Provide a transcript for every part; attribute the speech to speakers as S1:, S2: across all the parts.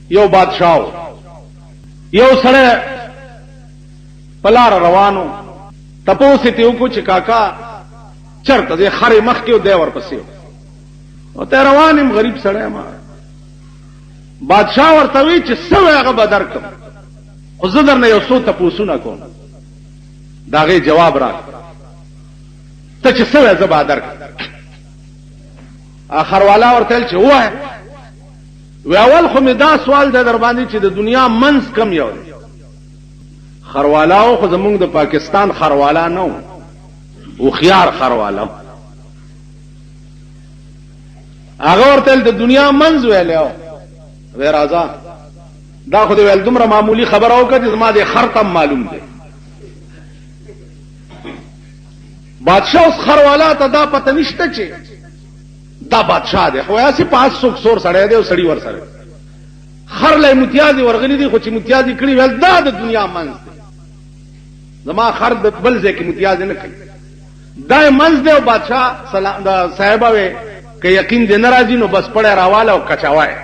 S1: یو بادشاہ یو سره پلار روانو تپوسی تیو کو چې کاکا چرته دې خرې مخ کې دی ورپسې او ته روانم غریب سره ما بادشاہ ورته وی چې سوي هغه بدر کم خو زه درنه یو څو تپوسونه کوم داغه جواب را ته چې سوي زه بدر اخر والا ورته چې وای و اول خو می دا سوال در باندې چې د دنیا منځ کم یو خروالاو خو زمونږ د پاکستان خروالا نه او خيار خروالا هغه ورته د دنیا منځ ویلو و راځه دا خو دې ول دومره معمولی خبر او کړه چې ما دې خرطم معلوم دی بادشاہ اوس خروالا ته دا پته نشته چې دا بادشاہ دی خو یاسي 500 سور سړی دی او سړی ور سره خر له امتیازي ورغلي دي خو چې امتیازي کړی ول دا د دنیا منځ زما خر د بل ځکه امتیاز نه کوي دا منځ دی او بادشاہ سلام دا صاحبہ وي که یقین دې ناراضي نو بس پړې راواله او کچاوای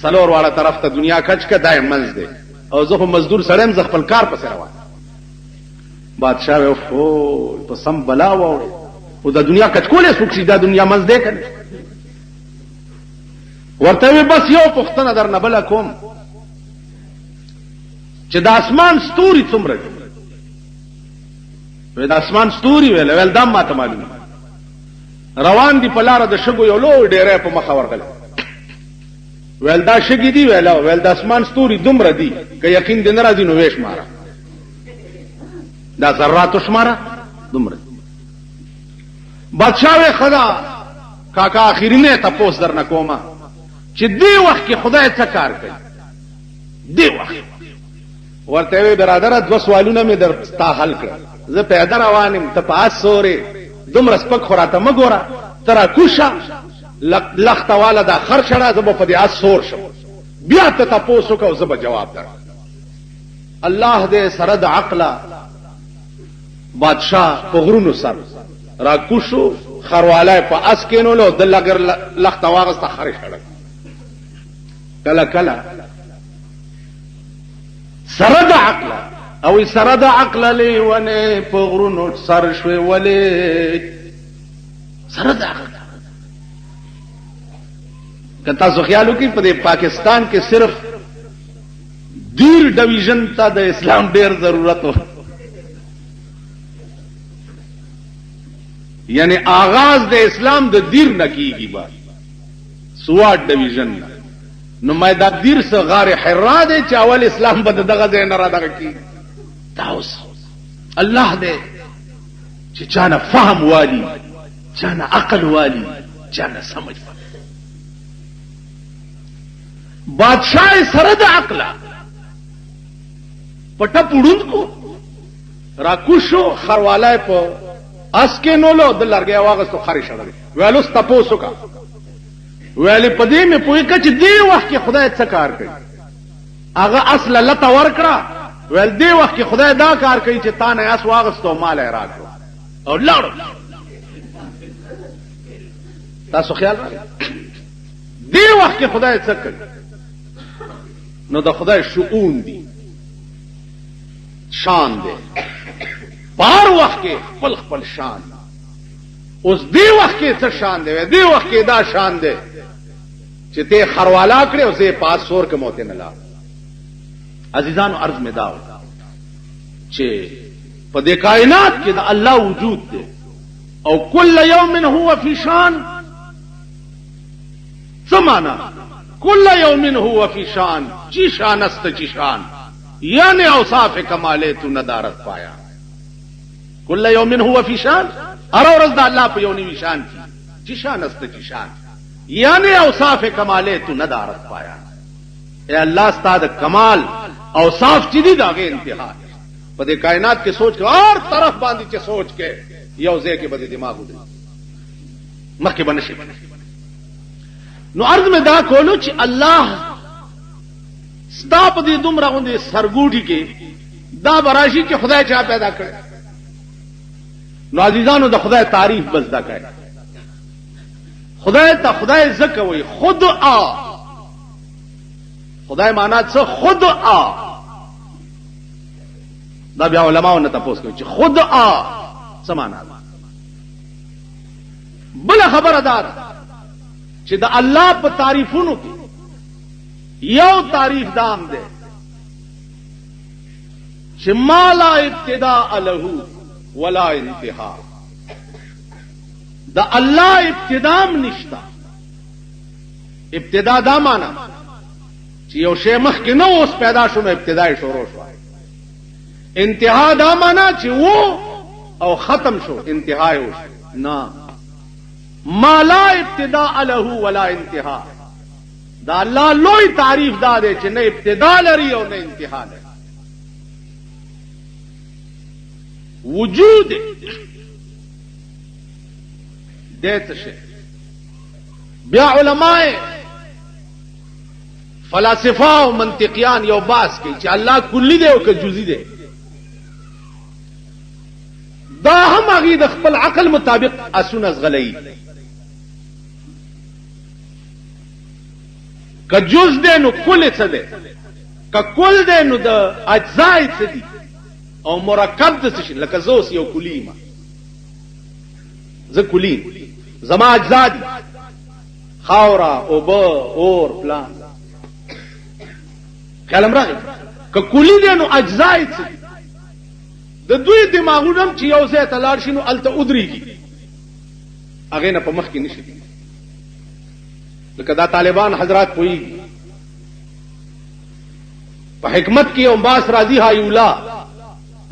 S1: سلور والا طرف ته دنیا کچ کا دای منځ دی او زه مزدور سړیم ز خپل کار پسې روان بادشاہ و او په سم بلا و او د دنیا کچ کولې سوک شي د دنیا منځ دی کنه ورته بس یو پښتنه در نه بل کوم چې د اسمان ستوري څومره دي د اسمان ستوري ویل دا ماته معلومه روان دي په لار د شګو یو لوی ډیره په مخ ورغله ویل دا شګي دی ویل د اسمان ستوري دومره دي که یقین دې ناراضي نو وېش مارا دا ذرات شماره دومره بادشاہ خدا کاکا اخیرینه تپوس در نکوما چې دی وخت کې خدای څه کار کوي دی وخت ورته وی برادر دو سوالونه مې در ستا حل کړ زه پیدا روانم ته پاس سورې دومره سپک خوراته مګوره ترا کوشا لخت والا دا خرشړه زب په دې اس سور شو بیا ته تاسو کو زب جواب در الله دې سره د عقل بادشاہ په غرونو سر را کوشو خروالای په اس کینو له د لګر لخت واغسته خرشړه کلا کلا سره د عقل او سره د عقل لیونه په غرونو سر شوي ولې سره د عقل کتا سو خیالو کې په پاکستان کې صرف دیر ډیویژن ته د اسلام ډیر ضرورت و یعنی آغاز د اسلام د دیر نه کیږي با سواد ډیویژن نو مې دا دیر سره غار حرا دی چې اول اسلام بد دغه ځای نه را دغه کی تاسو الله دې چې چانه فهم والی چانه عقل والی چانه سمجھ بادشاہ سره د عقل پټه پړوند کو را کوشو خروالای په اس کې نو له د لارګي واغستو خاري شړل ویلو تاسو کا ویلې پدې مې پوي کچ دی وخت کې خدای څه کار کوي هغه اصل لته ورکړه ویل دی وخت کې خدای دا کار کوي چې تا نه اس واغستو مال راکړو او لاړو تاسو خیال دی وخت کې خدای څه کوي نو د خدای شؤون دي شان دي بار وخت کې خپل خپل شان اوس دی وخت کې څه شان دی دی وخت کې دا شان دی چې ته خروالا کړې او زه پاس سور کې موته نه لا عزیزانو عرض می داو چې په دې کائنات کې د الله وجود دی او کل یوم هو فی شان سمانا کل یوم هو فی شان چی شان است چی شان یعنی اوصاف کمالات ندارت پایا کل یوم هو فی شان ار ورځ د الله په یو نیوی شان کی چی شان است چی شان یعنی اوصاف کمالات ندارت پایا اے الله ستاد کمال اوصاف چې دي داغه انتها په دې کائنات کې سوچ کې اور طرف باندې چې سوچ کې یو ځای کې بده دماغ ودی مخکې بنشي نو عرض میں دا کولو چې الله ستا په دې دومره غوندي سرګوټي کې دا براشي چې خدای چا پیدا کړ نو عزیزانو د خدای تعریف بس دا کوي خدای ته خدای زکه وي خدای معنا څه خدعا دا بیا علماء نه تاسو کوي چې خدعا څه معنا ده بل خبره ده چې د الله په تعریفونو کې یو تعریف دام ده چې ما لا ابتداء له ولا انتها د الله ابتدام نشتا ابتدا دا معنا چې یو شی مخکې نه اوس پیدا شو نو ابتدای شروع شو انتها دا معنا چې وو او ختم شو انتهای وشو نه ما لا ابتداء له ولا انتها دا الله لوی تعریف دا دی چې نه ابتدا لري او نه انتها لري وجود دیت شي بیا علماء فلاسفه او منطقيان یو باس کوي چې الله کلی دی او که جزئی دی دا هم هغه د خپل عقل مطابق اسونه غلئی که جز دی نو کل څه دی که کل دی نو د اجزای څه دي او مرکب د څه شي لکه زوس یو کلی ما زه کلی زما اجزا دي خاورا اوبه اور پلان کلم راغی که کلی دی نو اجزای څه دي د دوی دماغونه چې یو ځای ته لاړ شي نو الته ودرېږي هغه نه په مخ کې نشي لکه دا طالبان حضرات پوهیږي په حکمت کې یو باس راضي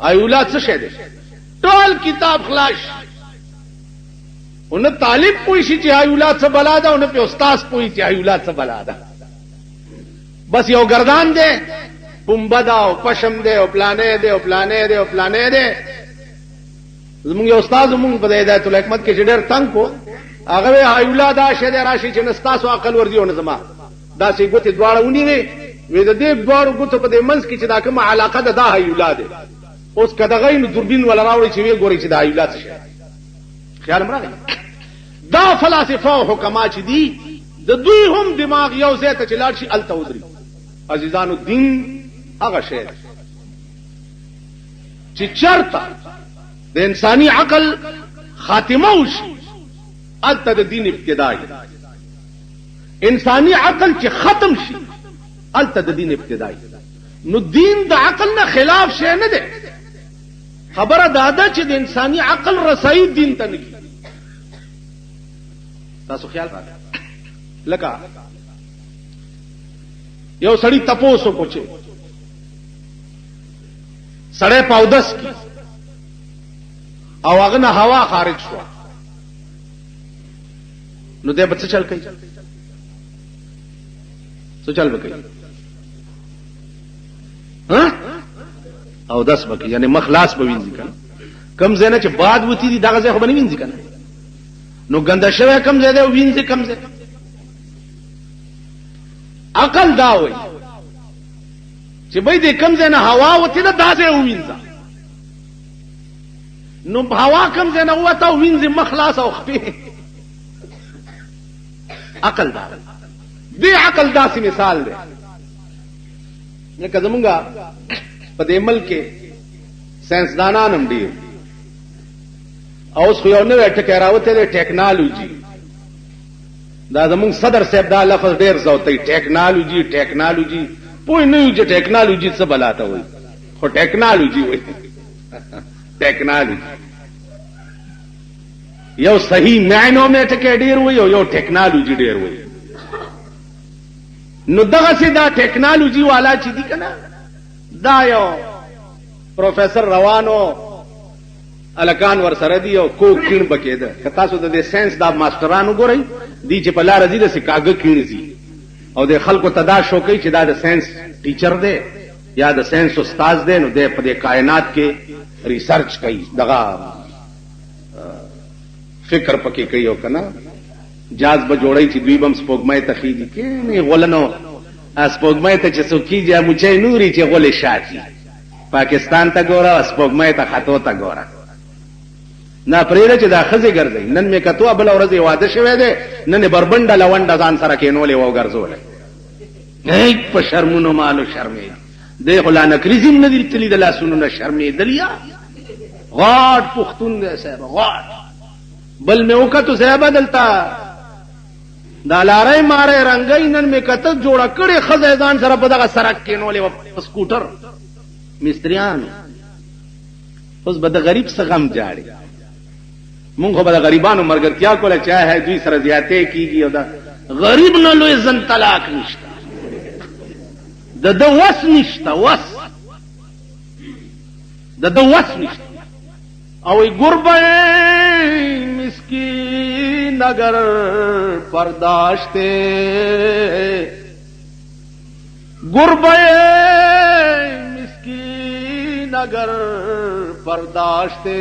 S1: هایولا څه شی دی ټول کتاب خلاص اون طالب پوي شي چې هایولا څه بلا ده اون په استاد پوي چې هایولا څه بلا ده بس یو گردان دی پمبدا او پشم دی او پلانې دی او پلانې دی او پلانې دی زموږ یو استاد زموږ په هدایت الحکمت کې ډېر تنگ کو هغه هایولا دا شه راشي چې نستاسو عقل ور دیونه زما دا سي ګوتې دواړه ونی وي د دې دواړو ګوتو په دې منځ کې چې دا کومه علاقه ده دا هایولا ده اوس کده غین دوربین ولا راوړي چې وی ګوري چې دا هایولا څه شي خیال مرغی دا فلسفه او حکما چې دي د دوی هم دماغ یو ځای ته چلاړ شي الته ودري عزیزانو دین هغه شی چې چرته د انساني عقل خاتمه وشي الته د دین ابتدائی انساني عقل چې ختم شي الته د دین ابتدائی نو دین د عقل نه خلاف شی نه دی خبره داده چې د انساني عقل رسایي دین ته نه تاسو خیال راځي لکه یو سړی تپوسو کوچه سړی پاودس کی او هغه نه هوا خارج شو نو دې بچ چل کوي څه چل وکړي ها او داس بکی یعنی مخلاص به وینځي کنه کم زنه چې باد وتی دي دغه ځای خو باندې وینځي کنه نو ګنده شوی کم ځای دی وینځي کم ځای عقل دا وای چې به دې کم ځای نه هوا وتی نه داسې وینځه نو هوا کم ځای نه وته وینځي مخلاص او خپې عقل دا دی عقل داسې مثال دی لکه زمونږه په دې ملک کې ساينسدانان هم ډیر اوس خو یو نوې ټکی راوته دی ټیکنالوژي دا زمونږ صدر صاحب دا لفظ ډیر زوتی ټیکنالوژي پوه نه یو چې ټیکنالوژي څه بلاته وي خو ټیکنالوژي وي ټیکنالوژي یو صحیح معنی میں ټکی ډیر وي او یو ټیکنالوژي ډیر وي نو دغه سي دا ټیکنالوژي والا چې دي کنه دا یو پروفیسور روانو الکان ور سره دی او کو کین بکیده که تاسو د ساينس دا ماسترانو ګورئ دی چې په لار دي د سکاګه کینځي او د خلکو تدا شوکي چې دا د ساينس ټیچر دی یا د ساينس استاد دی نو د په کائنات کې ریسرچ کوي دغه فکر پکې کوي او کنه جاز به جوړی چې دوی بم سپوږمۍ ته خېږي کې نه غولنو سپوږمۍ ته چې څوکي یا مچې نوري چې غولې شاتي پاکستان ته ګوره سپوږمۍ ته خطو ته ګوره نه پرېږده چې دا ښځې ګرځي نن مې کتو بله ورځ واده شوی دی نن یې بربنډه لونډه ځان سره کېنولې و ګرځولې ایک په شرمونو مالو شرمې دی خو لا نکریزم ندی تلی د لاسونو نه شرمې دلیا غاټ پختون دی صاحب غاټ بل مې وکړو صاحب دلته دا لارې ماره رنگای نن مې کته جوړه کړې خزیدان سره په دغه سرک کې نولې په سکوټر مستریان اوس به د غریب څخه غم جاړي مونږ به د غریبانو مرګرتیا کوله چا ہے دوی سره زیاتې کیږي او دا غریب نه لوی زن طلاق نشته د وس نشته وس د وس نشته او گربه مسکین اگر پرداشتے گربه مسکین اگر پرداشتے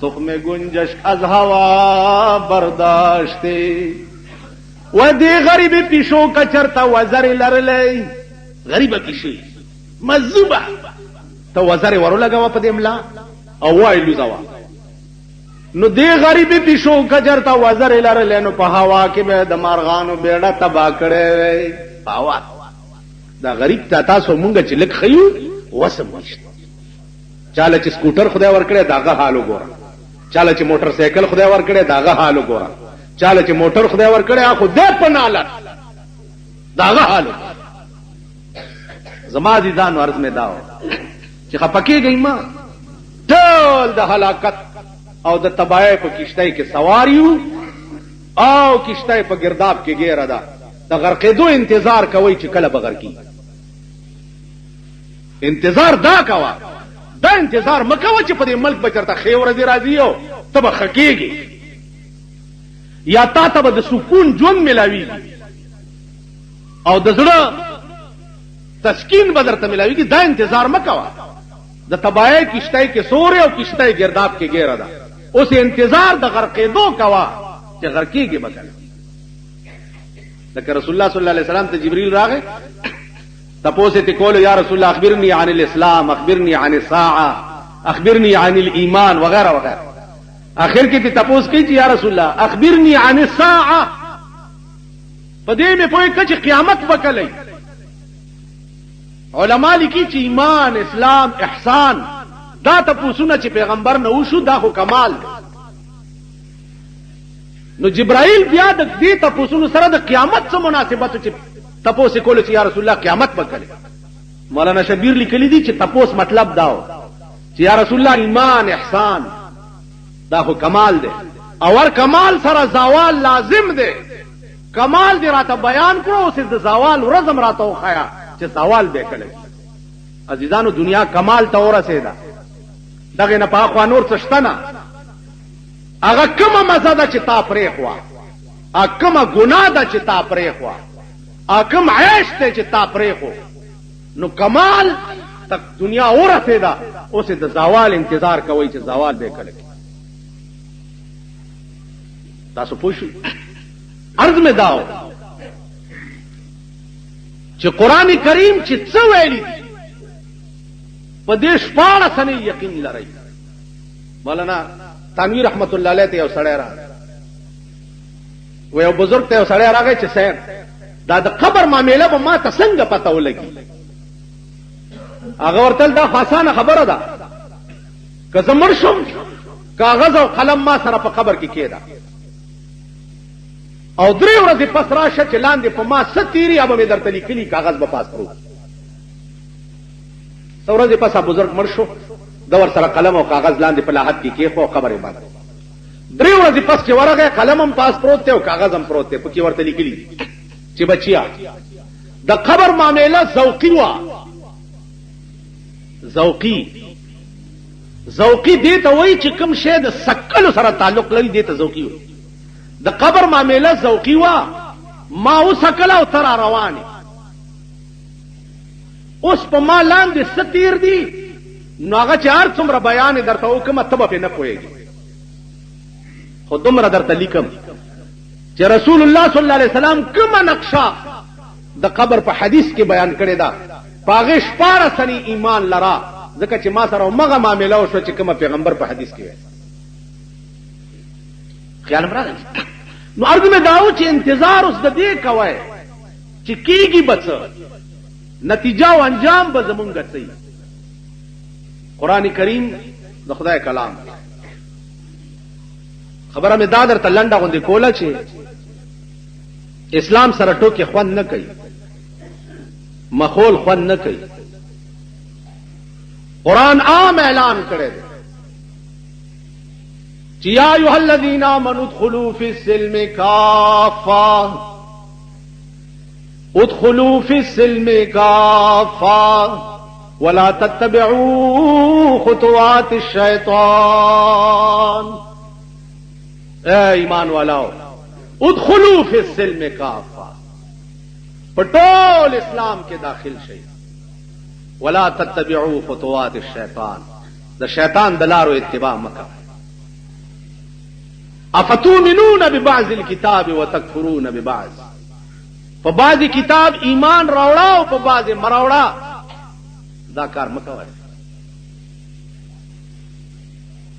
S1: تخم گنجش از هوا برداشتے و دی غریب پیشو کچرتا وزر لرلی غریب پیشی مزوبه تا وزر ورو لگاوا پا دیملا او وائلو زوا نو دی غریبی پیشو کچرتا وزر لرلی نو پا هوا کی بے دمارغانو بیڑا تبا کڑے پا هوا دا غریب تا تاسو مونگا چی لک خیو وسم نشت چاله چی سکوٹر خدای ورکڑے داغا حالو گورا چاله چی موٹر سیکل خدای ورکڑے داغا حالو گورا چاله چی موٹر خدای ورکڑے آخو دے پنالت داغا حالو زما عزیزانو عرض میں داو چې خپکه گئی ما ټول د هلاکت او د تباہی په کشتۍ کې سواریو او کشتۍ په گرداب کې ګیره ده د غرقېدو انتظار کوي چې کله بغرقي انتظار دا کوا دا انتظار مکوه چې په دې ملک بچرته خیر ورځي راځي او تب خکېږي یا تا ته د سکون ژوند ملاويږي او د زړه تسکین بدرته ملاويږي دا انتظار مکوه د تباہی کشتۍ کې سورې او کشتۍ گرداب کې ګیره ده اوس انتظار د غرقېدو کوا چې غرقېږي بکله لکه رسول الله صلی الله علیه وسلم ته جبرئیل راغی تپوسه ته کول یا رسول الله اخبرني عن الاسلام اخبرني عن الساعه اخبرني عن الايمان وغيرها وغيرها اخر کې ته تپوس کوي چې یا رسول الله اخبرني عن الساعه په دې مې پوهه چې قیامت وکړي علماء لیکي چې ایمان اسلام احسان دا تپوسونه چې پیغمبر نه وشو دا خو کمال نو جبرائیل بیا د دې تپوسونو سره د قیامت سره مناسبت چې تپوس کول چې یا رسول الله قیامت وکړي مولانا شبیر لیکلی دي چې تپوس مطلب داو چې یا رسول الله ایمان احسان دا خو کمال دی اور کمال سره زوال لازم دی کمال دی راته بیان کړو اوس د زوال ورځم راته وخایا چې سوال به کړي عزیزانو دنیا کمال ته ورسېده دغه نه پاخوا نور څه شته نه هغه کومه مزه ده چې تا پرې خوا هغه کومه ګناه ده چې تا پرې خوا هغه کوم عیش ده چې تا پرې خو نو کمال تک دنیا ورسېده اوس د زوال انتظار کوي چې زوال به کړي تاسو پوښتنه عرض میں داو چې قران کریم چې څه ویلي په دې شپاړه سنې یقین لري مولانا تنویر رحمت الله علیه ته یو سړی راغی و یو بزرګ ته یو سړی راغی چې صاحب دا د قبر معاملې به ما ته څنګه پته ولګي هغه ورته دا خاصه خبره ده که زمر شم کاغذ او قلم ما سره په قبر کې کېده او درې ورځې پس راشه چې لاندې په ما ستيري ابه مې درته لیکلي کاغذ به پاس کړو څو ورځې پس بزرګ مړ شو د ور سره قلم او کاغذ لاندې په لاحت کې کېخو قبر یې باندې درې ورځې پس چې ورغه قلم هم پاس پروت دی او کاغذ هم پروت دی په کې ورته لیکلي چې بچیا د قبر معاملې ذوقي وا ذوقي دې ته وایي چې کوم شی د سکلو سره تعلق لري دې ته ذوقي وایي د قبر معاملې ذوقي وا ما وسکل او تر رواني اوس په ما لاندې ستیر دي نو هغه چار څومره بیان درته وکم ته به نه پوهیږي خو دومره درته لیکم چې رسول الله صلی الله علیه وسلم کومه نقشه د قبر په حدیث کې بیان کړی دا پاغه شپاره سنی ایمان لرا ځکه چې ما سره مغه معاملې وشو چې کومه پیغمبر په حدیث کې خیال مراد نو ارګ میں داو چې انتظار اوس د دې کوي چې کیږي بڅ نتیجه او انجام به زمونږ څه. قران کریم د خدای کلام. خبره مې دا درته لنډه غوندې کوله چې اسلام سره ټوکې خوند نه کوي، مخول خوند نه کوي. قرآن عام اعلان کړی دی چې یا ایها الذین آمنوا ادخلوا فی السلم کافة، ادخلوا فی السلم کافة ولا تتبعوا خطوات الشیطان. اے ایمان والاو ادخلوا فی السلم کافة، پټول اسلام کې داخل شئ. ولا تتبعوا خطوات الشیطان، د شیطان د لارو اتباع مکه. افتؤمنون ببعض الكتاب وتکفرون ببعض، په بعض کتاب ایمان راوړه او په بعض مراوړه، دا کار مکوئ.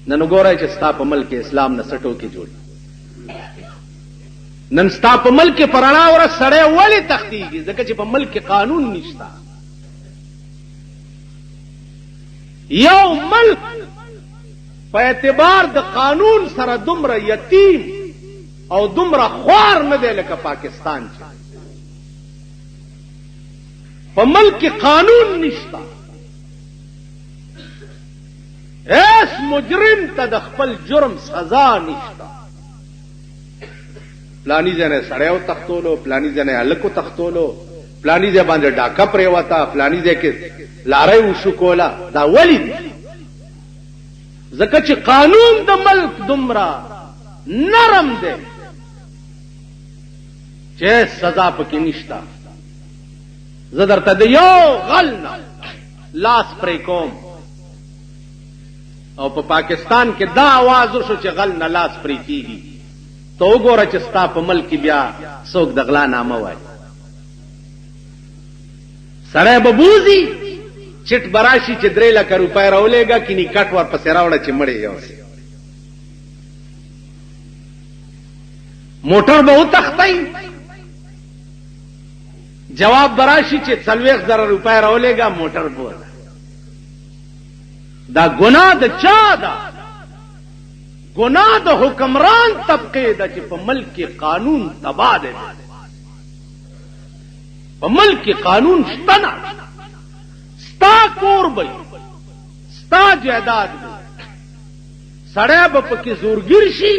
S1: نن وګورئ چې ستا په ملک اسلام نه سټو کې جوړ، نن ستا په ملک پرانا ور سړی ولې تختیږي؟ ځکه چې په ملک قانون نشته. یو ملک په اعتبار د قانون سره دومره یتیم او دومره خوار نه دی لکه پاکستان چې په ملک قانون نشته. ایس مجرم ته د خپل جرم سزا نشته. پلانی ځای سړیو تختولو، پلانی ځای هلکو تختولو، پلانی ځای باندې ډاکه پریوته، پلانی ځای کې لارۍ وشو کوله. دا ولې دي؟ ځکه چې قانون د ملک دومره نرم دی چې سزا پکې نشته. زه درته د یو غل نه لاس پرې کوم، او په پاکستان کې دا आवाज وشو چې غل نه لاس پرې کیږي، ته وګوره چې ستا په ملک بیا څوک د غلا نامه وایي. سړی به بوزي چټ براشي چې 3 لک روپۍ راولېږه، کینی کټ ورپسې راوړه چې مړې یوسي. موټر به وتښتئ، جواب براشي چې 40,000 روپۍ راولېږه، موټر به. دا ګناه د چا ده؟ ګناه د حکمران طبقه ده چې په ملک قانون تباه دی. په ملک قانون شته نه. ستا کور به، ستا جائیداد به، سړی به پکې زورګیر شي.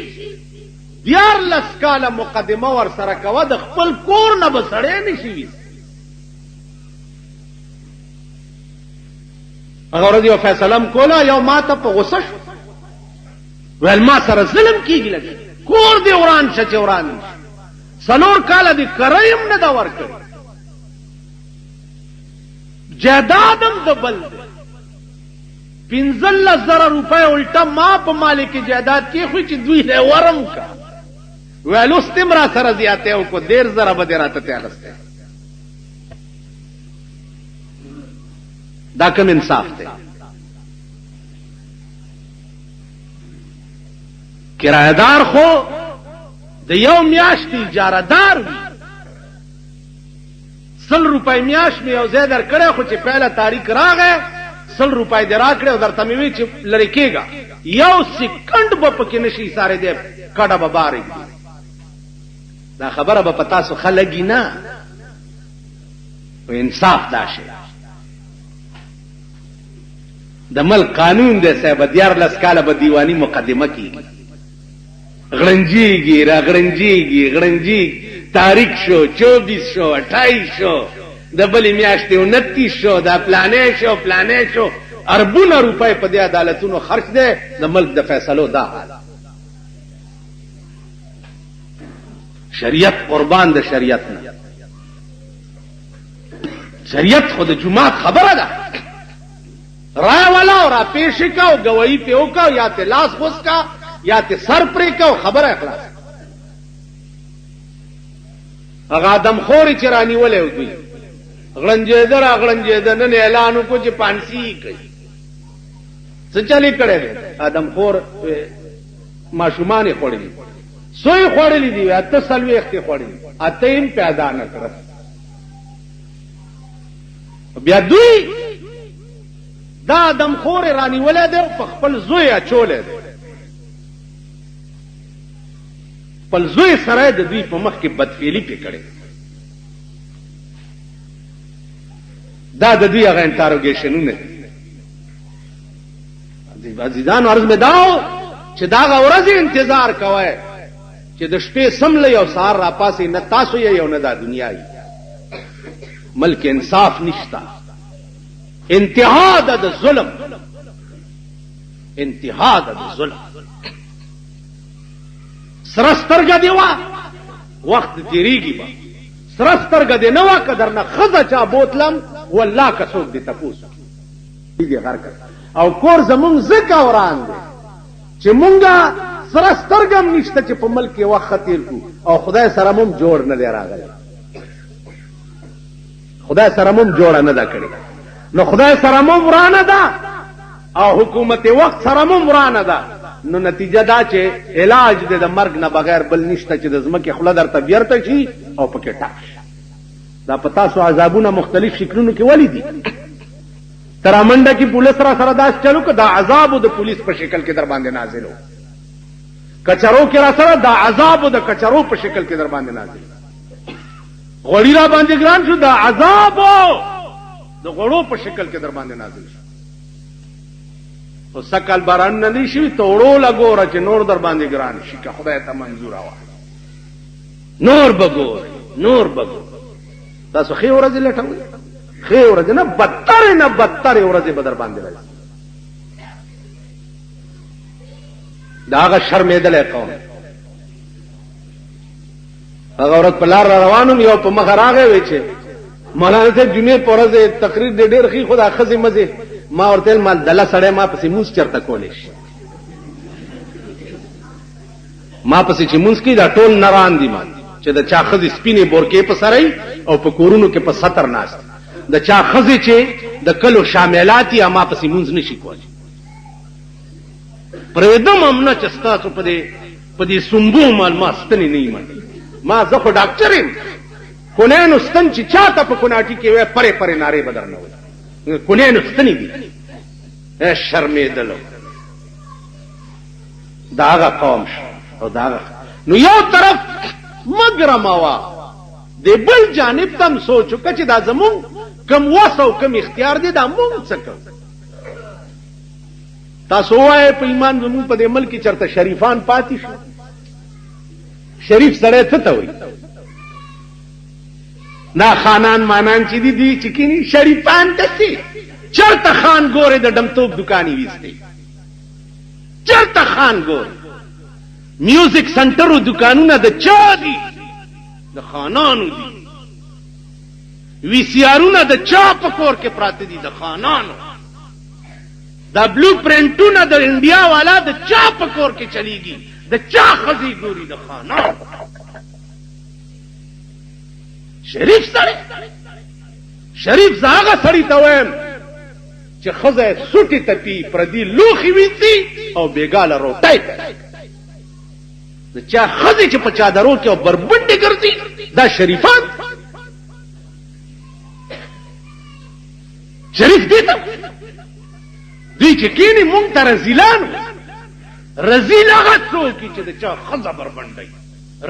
S1: 14 کاله مقدمه ور سره کوه، د خپل کور نه به سړی نشي ویست. هغه ورځ یو فیصله م کوله، یو ما ته په غوسه شو، ویل ما سره ظلم کېږي، لږ کور دې وران شه چې وران نشي. 4 کاله دې کری هم نه ده ورکړې، جائیدادم د بل دی. 15,000 روپۍ الټه ما په مالک جائیداد کې خو چې دوی له ورم کا. ویل اوس تم را سره زیاته او کو 1,000 به راته تیارسته. دا کوم انصاف دی؟ کرایدار خو د یو میاشتې اجاره دار وي. 100 روپۍ میاش مې یو ځای در کړی، خو چې پهله تاریخ راغی 100 روپۍ دې راکړې او درته مې وی چې لرې کېږه، یو سکند به پکې نشي سارې دی، کډه به بار کړي. دا خبره به په تاسو ښه لګي نه؟ انصاف دا شی د ملک قانون دی. صاحب 14 کاله به دیوانی مقدمه کېږي، غړنجېږي، را غړنجېږي، غړنجېږي. تاریخ شو 24 شو 28 شو، د بلې میاشتې 29 شو، دا پلانې شو پلانې شو. اربونه روپۍ په دې عدالتونو خرج دی. د ملک د فیصلو دا حال. شریعت قربان د شریعت نه. شریعت خو د جماعت خبره ده. رای والا را پیش کا او گواہی په وکاو، یا ته لاس غوس کا یا ته سر پرې کا، خبره اخلاص. هغه آدم خوري چې رانیولې دوی غړنجېده را غړنجېده، نن اعلان وکړو چې پانسی کوي. څه چالي کړی آدم خور؟ ماشومان یې خوړلي، سوی خوړلي دي، اته سلويختې خوړلي، اته یې پیدا نه کړه. بیا دوی دا آدمخور رانیولی دی په خپل زوی اچولی دی، خپل زوی سره د دوی په مخ کې بدفعلي پې کړې. دا د دوی هغه انټاروګیشنونه دي. عزیزانو عرض مې دا و چې دا هغه ورځې انتظار کوئ چې د شپې سملی او سهار را پاسې نه تاسو یې او نه دا دنیا یې. ملک انصاف نشتا، انتها ده د ظلم، انتها ده د ظلم. سره سترګه دې وه وخت تېرېږي به، سره سترګه دې نه وه که در نه ښځه چا بوتلم والله که څوک دې تپوس دې غر کړ. او کور زمونږ ځکه وران دی چې مونږه سره سترګه هم نشته چې په ملک کې وخت ښه تېر کړو، او خدای سره مو هم جوړ نه دی راغلی، خدای سره مو هم جوړه نه ده کړې. نو خدای سره مو ورانه ده او حکومت وخت سره مو ورانه ده. نو نتیجه دا چې علاج دې د مرګ نه بغیر بل نشته چې د ځمکې خوله درته بیرته شي او پکې ټاک شي. دا په تاسو عذابونه مختلف شکلونو کې ولې دي؟ ترامنډه کې پولیس سره داس چلو که دا عذاب د پولیس په شکل کې در باندې نازل و، کچرو کې را سره دا عذاب د کچرو په شکل کې در باندې نازل، غوړي را باندې ګران شو دا عذاب د غوړو په شکل کې در باندې نازل شو. او سکل باران نه دی شوي توړو لګوره چې نور در باندې ګران شي که خدای ته منظور وه، نور بګور نور بګور. تاسو ښې ورځې لټوئ، ښې ورځې نه بدترې نه بدترې ورځې به در باندې راځي. د هغه شرمېدلی قوم هغه ورځ په لار را روانم، یو په مخه راغی وی چې مولانا صاحب جمعې په ورځ تقریر دې ډېر ښي، خو دا ښځې مزې. ما ورته ویل مال دله سړی ما پسې مونځ چېرته کولی شي؟ ما پسې چې مونځ کوي دا ټول نران دي ما چې د چا ښځې سپینې بورکې په سره او په کورونو کې په ستر ناست، د چا ښځې چې د کلو شاملات یې ما پسې مونځ نشي کولی. پرېږدم هم نه چې ستاسو په دې سنبو مال ما ستنې نه یي منډي. ما زه خو ډاکټر یم، کونینو ستن چې چاته په کوناټي کې وی پرې پرې نارې به درنه وي، کونینو ستنې دي. شرمېدلو د هغه قوم شو او د هغه. نو یو طرف مه ګرموه، د بل جانب ته هم سوچ وکړه چې دا زمونږ کم وس او کم اختیار دی، دا مونږ څه کوو. تاسو ووایئ په ایمان زمونږ په دې ملک کې چېرته شریفان پاتې شو؟ شریف سړی څه ته وایي؟ دا خانان مانان چې دي چې کینی شریفان دسي. چرته خان ګوره د ډمتوب دکانې ویسته، چرته خان ګوره میوزیک سنټرو دکانونه د چا دي؟ د خانانو دي. وی سی آرونه د چا په کور کې پراته دي؟ د خانانو. دا بلو پرنټونه د انډیا والا د چا په کور کې چلیږي؟ د چا ښځې ګوري؟ د خانانو. شریف سړی، شریف زه هغه سړي ته وایم چې ښځه یې سوټې تپي، پردي لوښي وینځي او بېګاله روټۍ کوي. د چا ښځې چې په چادرو کې او بربنډې ګرځي دا شریفان؟ شریف دې ته دوی چې کینی مونږ ته رزیلان وو. رزیل هغه څوک چې د چا ښځه بربنډوي،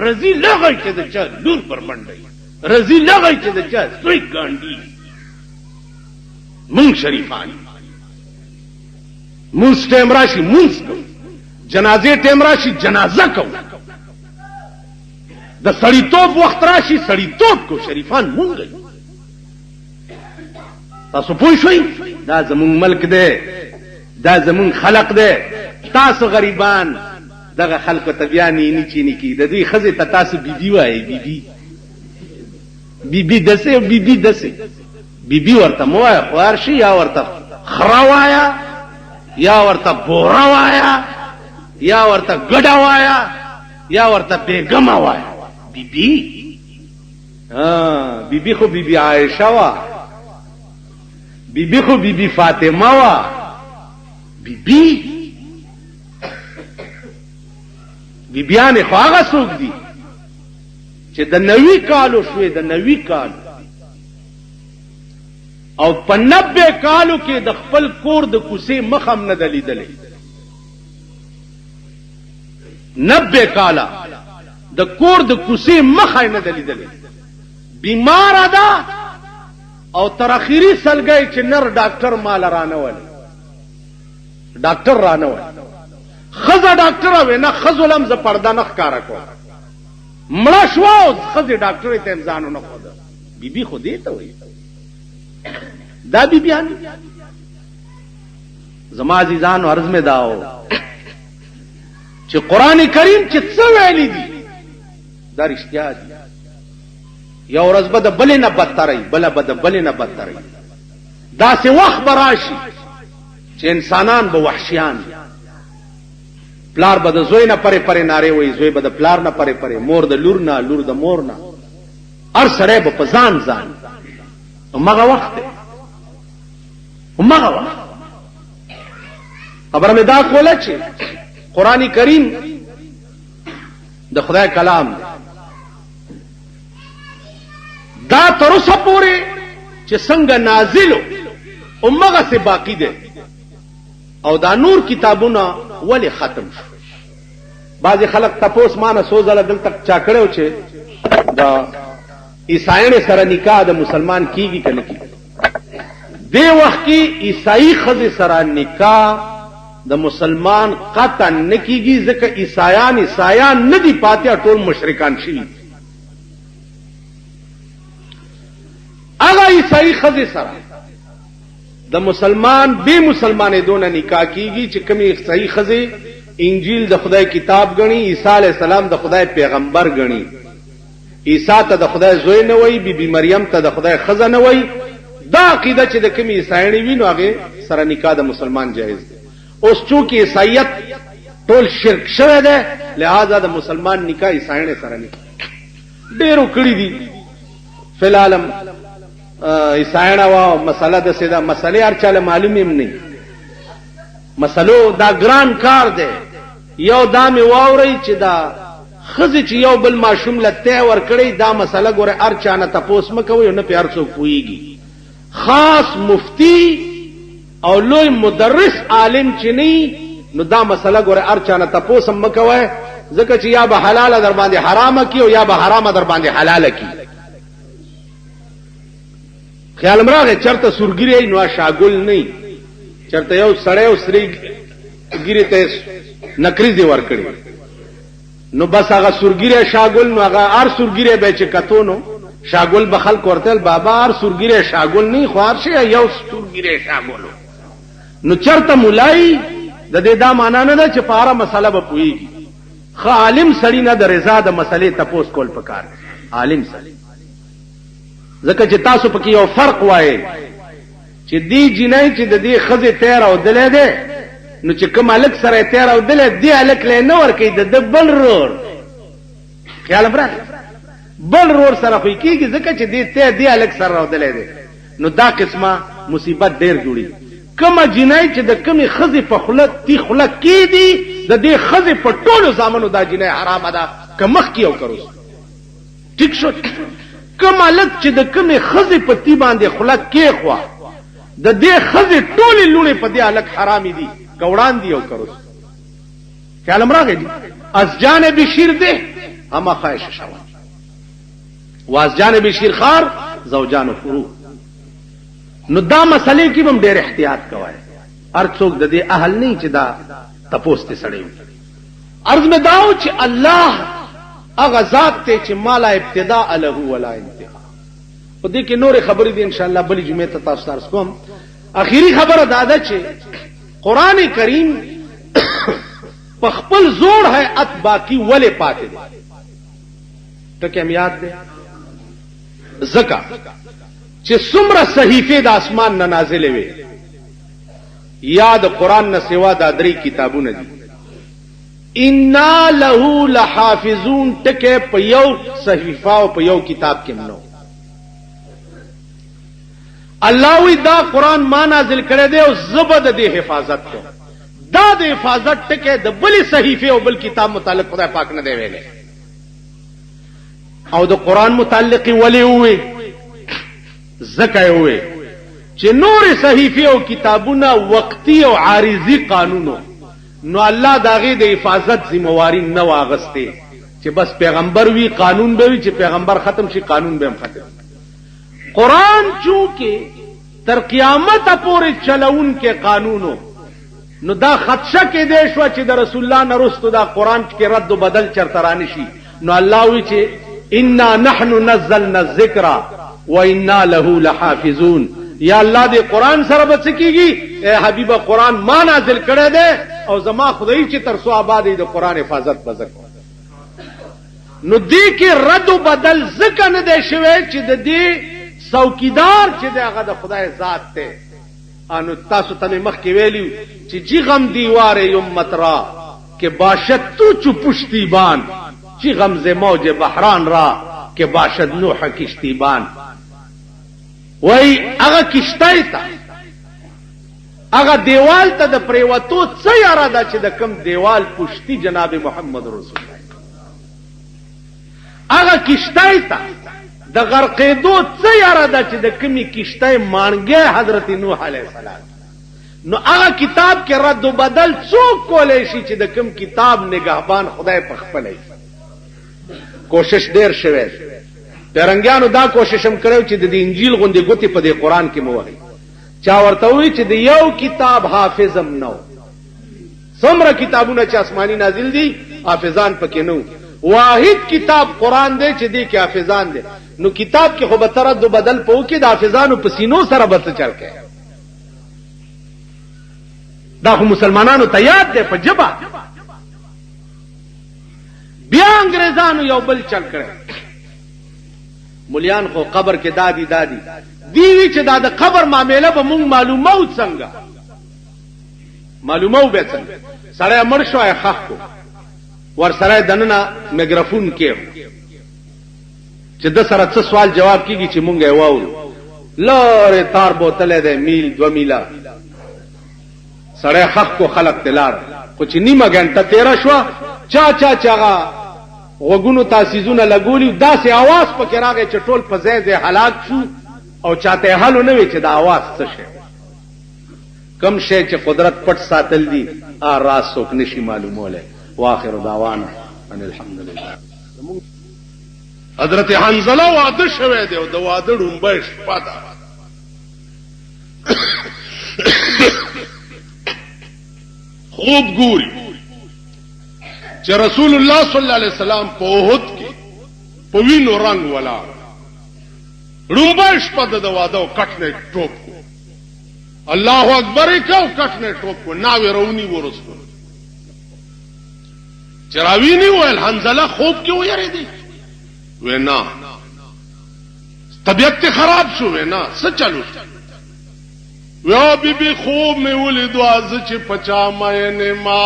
S1: رزیل هغه چې د چا لور بربنډوي، رزیل هغه چې د چا زوی ګانډي. مونږ شریفان، مونځ ټیم راشي مونځ کوو، جنازې ټیم راشي جنازه کوو، د سړیتوب وخت راشي سړیتوب کو. شریفان مونږ یو. تاسو پوه شئ؟ دا زمونږ ملک دی، دا زمونږ خلق دی. تاسو غریبان دغه خلکو ته بیا نینی چینی کی، د دوی ښځې ته تاسو بیبي وایئ. بیبي بیبي دسې او بیبي دسې. بیبي ورته مه وایه، خوار شي، یا ورته خره وایه، یا ورته بوره وایه، یا ورته ګډه وایه، یا ورته بیګمه وایه. بیبي بیبي خو بیبي عایشه وه، بیبي خو بیبي فاطمه وه. بیبي بیبیانې خو هغه څوک دي چې د 90 کالو شوې، د 90 کالو او په 90 کالو کې د خپل کور د کوسې مخم نه دلیدلې 90 کاله د کور د کوسې مخ نه دلیدلې بیمار ده او تر اخیری سلګي چې نر ډاکټر مال رانه ولې ډاکټر رانه ولې خزه ډاکټر وینا خزولم ز پرده نخ کار کو مړه شو خزه ډاکټر ته امزانو نه خو بیبي خو دې ته وي دا بیبيان زما عزیزان عرض میں داو چې قران کریم چې څه ویلي دي دا رښتیا دي یو ورځ به د بلې نه بدتري بل به د بلې نه بدتري دا سه وخت براشي چې انسانان به وحشیان پلار به د زوی نه پرې پرې ناره وي زوی به د پلار نه پرې پرې مور د لور نه لور د مور نه هر سره به په ځان ځان همغه وخت همغه وخت خبره مې دا کوله چې قرآن کریم د خدای کلام دا تر اوسه پورې چې څنګه نازلو همغه سه باقی ده او دا نور کتابونه ولی ختم شو بعضی خلک تپوس مانه سوزله دلته چا کړو چې دا عیسایانو سره نکاح د مسلمان کیږي کنه کی دی وخت کې عیسائی خزه سره نکاح د مسلمان قطع نکیږي ځکه عیسایان نه دي پاتې ټول مشرکان شي هغه عیسائی خزه سره د مسلمان به مسلمانې دونه نکاح کیږي چې کومي عیسائی خزه انجیل د خدای کتاب غني عیسی علی السلام د خدای پیغمبر غني عیسی ته د خدای زوی نه وای بیبي مریم ته د خدای خزه نه وای دا عقیده چې د کومي عیسایانو وینو هغه سره نکاح د مسلمان جایز دی اوس چونکې عیسایت ټول شرک شوی دی لہذا د مسلمان نکاح عیسایانو سره نه ډیرو کړی دي فلالم عیسایانو مسله د سیده مسلې هر چاله معلومه نه مسلو دا ګران کار دی یو دامه واوري چې دا خزه چې یو بل ماشوم لته ور کړی دا مسله ګوره هر چانه تاسو مکوي نه پیار څوک پويږي خاص مفتی او لوی مدرس عالم چې نه نو دا مسله ګوره هر چانه تاسو مکوي ځکه چې یا به حلاله در باندې حرامه کی او یا به حرامه در باندې حلاله کی خیال مرغه چرته سورګری نو شاګل نه چرته یو سړی او سری ګری ته نکریزي ور کړی نو بس هغه سورګری شاګل نو هغه هر سورګری به چې کتونو شاګل بخل کورتل بابا هر سورګری شاګل نه خوار شي یو سورګری شاګل نو چرته مولای د دې دا معنا نه ده چې پاره مسله به پويږي خو عالم سړی نه د رضا د مسلې تپوس کول پکار عالم سړی ځکه چې تاسو پکې یو فرق وایي چې دی جنای چې د دې خزه تیر او دلې ده نو چې کوم الک سره تیر او دلې دی الک له نور کې د بل رور خیال برات بل رور سره خو کېږي ځکه چې دې ته دی الک سره او دلې ده نو دا قسمه مصیبت ډیر جوړي کوم جنای چې د کومي خزه په خلک تی خلک کې دي د دې خزه په ټولو زامنو دا جنای حرام ده کمخ کیو کرو ټیک شو کوم الک چې د کومي خزه په تی باندې خلک کې خوا د دې خزه ټولې لونه په دې الک حرام دي ګوړان دی او کرو خیال امراغه دي از جانب شیر ده اما خواهش شوان واز جانب شیر خار زوجان فرو نو دا مسئله کې هم ډېر احتیاط کوی هر څوک د دې اهل نه چې دا تپوس ته سړی عرض مې داو چې الله هغه ذات ته چې مالا ابتداء له ولا انتها په دې کې نور خبرې دي ان شاء الله بلې جمعه ته تاسو درس کوم اخیری خبره دا ده چې قران کریم په خپل زور هيئت باقی ولې پاتې دي ټکه مې یاد ده زکا چې څومره صحیفه د اسمان نه نازلې وي یاد قران نه سوا د درې کتابونه دي ان له لحافظون ټکه په یو صحیفه او په یو کتاب کې منو الله وی دا قران ما نازل کړی دی او زبد د حفاظت کو دا د حفاظت ټکه د بل صحیفه او بل کتاب متعلق خدای پاک نه دی ویلې او د قران متعلق ولی وي زکه وي چې نور صحیفه او کتابونه وقتی او عارضی قانونو، نو الله داغه د حفاظت ذمہواری نه واغسته چې بس پیغمبر وی قانون به وی، چې پیغمبر ختم شي قانون به هم ختم. قرآن چونکه تر قیامت پورې چلون کې قانونو، نو دا خدشه کې دی شو چې د رسول الله نه رستو دا قرآن کې رد و بدل چرته رانه شي. نو الله وی چې انا نحن نزلنا الذکر وانا له لحافظون. یا الله دې قرآن سره به څه کیږي؟ اے حبیبه قرآن ما نازل کړی دی او زما خدای چې تر سو آباد د قرآن حفاظت بزکو. نو دې کې رد و بدل ځکه نه دی شوی چې د دې څوکیدار چې هغه د خدای ذات ته. انو تاسو ته مخ کې ویلیو چې جی غم دیوار امت را که باشد تو چو پشتیبان، جی غم ز موج بحران را که باشد نوح کشتیبان. وای هغه کشتای ته هغه دیوال ته د پریوتو څه یاره ده چې د کم دیوال پشتی جناب محمد رسول الله، هغه کشتای ته د غرقېدو څه یاره ده چې د کمی کشتای مانګه حضرت نوح علیه السلام. نو هغه کتاب کې رد و بدل څوک کولای شي چې د کم کتاب نگهبان خدای په خپل کوشش ډیر شوی. پیرنګیانو دا کوشش هم کړو چې د انجیل غوندې ګوتې په دې قرآن کې موهي. چا ورته وی چې د یو کتاب حافظم نو، څومره کتابونه چې آسماني نازل دي حافظان پکې نو، واحد کتاب قرآن دی چې دې کې حافظان دي. نو کتاب کې خو به ترد و بدل په کې د حافظانو په سینو سره به څه چل کوي. دا خو مسلمانانو ته یاد دی په جبه. بیا انګريزانو یو بل چل کړی. مليان خو قبر کې دادی دیوی چې دا د قبر معاملې به مونږ معلومو څنګه معلومو به څنګه. سړی مړ شوی خخ کو ور سره دننه میکروفون کې چې د سره څه سوال جواب کیږي چې مونږ یې واورو. لاره تار بوتله ده میل 2 میله سړی خخ کو خلق تلار خو چې نیمه غنټه 13 شو چا وګونو تاسیزونه لګولی داسې आवाज پکې راغی چې ټول په ځای ځای هلاک شو او چاته حل نه وی چې دا आवाज څه شي. کم شي چې قدرت پټ ساتل دي راز څوک نشي معلوموله. واخر دعوانا ان الحمد لله. حضرت حنظله واده شوه دی او د واده ډومبه شپه ده. خوب ګوري چې رسول الله صلی الله علیه وسلم په احد کې په وینو رنگ ولا ډومبه شپه د واده او کټ نه ټوپ کو. الله اکبر کو کټ نه ټوپ کو ناوې رونی ورسته چراوی نہیں ویل حنظله خوب کې ویریدي وینا طبیعت خراب شو وینا څه چلو ویا بی بی خوب میں ولیدو از چې پچا مې ما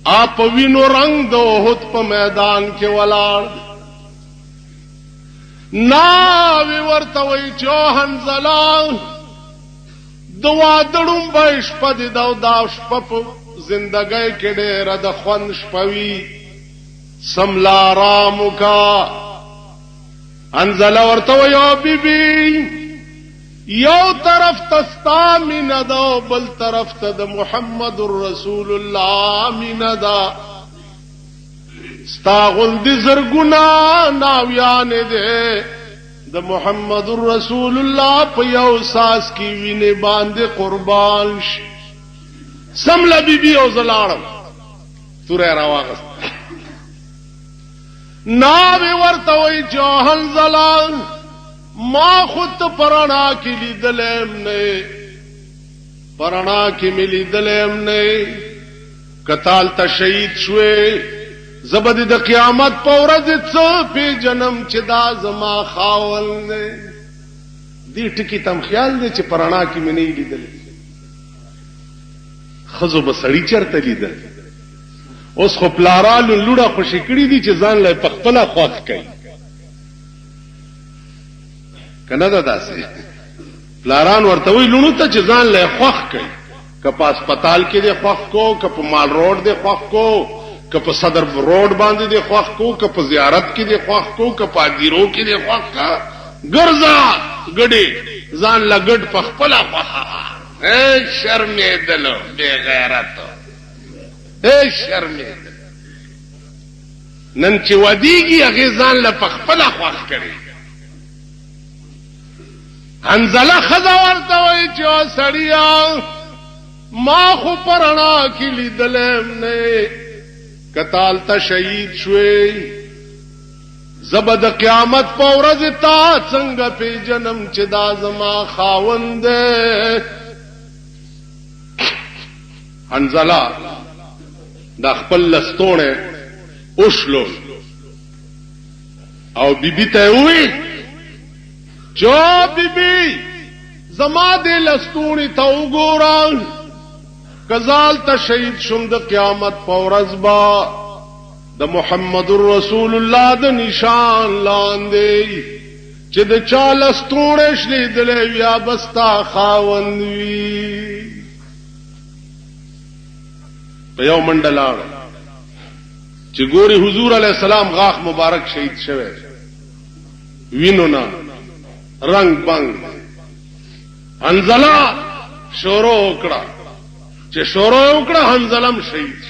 S1: آپ وینو رنگ دو هوت په میدان کې ولاړ ناوی ورته وی چې حنظله دوا دړم به شپه د دا شپه په زندګۍ کې ډېره د خوند شپوي سملا رامو کا حنظله ورته وی بیبي یو طرف تستا مینا دا بل طرف ته د محمد رسول الله مینا دا ستا غوندې زرګونه ناویان دي د محمد رسول الله په یو ساس کی وینه باندې قربان شي سملا بیبي او زلاړم تورې راواغست ناوی ورته وی چې حنظله ما خود پرانا کی لیدلم نه پرانا کی ملی دلم نه کتال ته شهید شوي زبد د قیامت په ورځ څو په جنم چې دا زما خاول نه دې ټکی تم خیال دې چې پرانا کی مې نه لیدل خزو بسړی چرته لیدل اوس خو پلارانو لوړه خوشی کړی دي چې ځان له پخپله خوښ کوي کنه دا داسې پلاران ورته وی لونو ته چې ځان له خوښ کوي که په هسپتال کې دې خوښ کو که په مال روډ دې خوښ کو که که په صدر روډ باندې دی خوښ کو که په زیارت کې دی خوښ کو که په ګیرو کې دی خوښ کا ګرځا ګډي ځان لګډ په خپل خوخه اے شرمېدل بے غیرت اے شرمېدل نن چې ودیږي هغه ځان له په خپل خوښ کړي حنزله خزا ورته وای چې سړیا ما خو پرانا کې لیدلم نه کتال ته شهید شوي زبد قیامت په ورځ تا څنګه په جنم چې دا زما خاوند حنزله دا خپل لستونه اوشلو او بیبي ته وی جو بیبي زما دې لستونی ته وګورم کزال ته شهید شوم د قیامت په ورځ با د محمد رسول الله د نشان لاندې چې د چا لستونه شلې دلې یا بستا خاوند وی په یو منډلاړ چې ګوري حضور علی السلام غاخ مبارک شهید شوه وینو نا رنگ بنگ حنزله شروع وکړه چې شروع وکړه حنزلم شهید